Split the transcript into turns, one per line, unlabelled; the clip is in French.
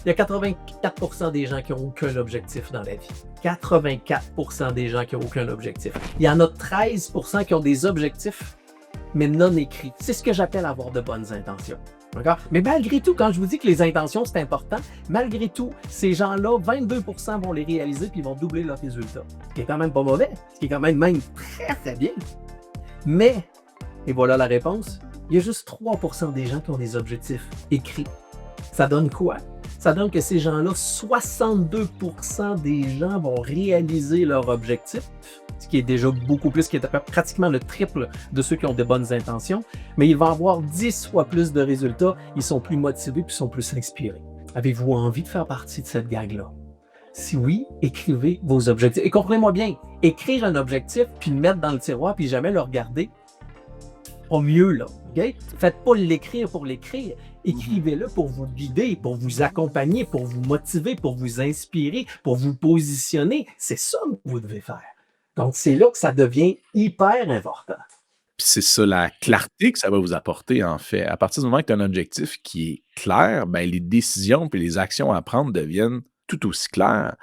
Il y a 84% des gens qui n'ont aucun objectif dans la vie. 84% des gens qui n'ont aucun objectif. Il y en a 13% qui ont des objectifs, mais non écrits. C'est ce que j'appelle avoir de bonnes intentions. D'accord? Mais malgré tout, quand je vous dis que les intentions, c'est important, malgré tout, ces gens-là, 22% vont les réaliser puis ils vont doubler leurs résultats. Ce qui est quand même pas mauvais, ce qui est quand même très, très bien. Mais, et voilà la réponse, il y a juste 3% des gens qui ont des objectifs écrits. Ça donne quoi? Ça donne que ces gens-là, 62% des gens vont réaliser leur objectif, ce qui est déjà beaucoup plus, qui est pratiquement le triple de ceux qui ont de bonnes intentions, mais ils vont avoir 10 fois plus de résultats, ils sont plus motivés puis sont plus inspirés. Avez-vous envie de faire partie de cette gang-là? Si oui, écrivez vos objectifs. Et comprenez-moi bien, écrire un objectif puis le mettre dans le tiroir puis jamais le regarder, pas mieux là, ok? Faites pas l'écrire pour l'écrire, écrivez-le pour vous guider, pour vous accompagner, pour vous motiver, pour vous inspirer, pour vous positionner. C'est ça que vous devez faire. Donc, c'est là que ça devient hyper important.
Puis c'est ça, la clarté que ça va vous apporter, en fait. À partir du moment que tu as un objectif qui est clair, ben, les décisions et les actions à prendre deviennent tout aussi claires.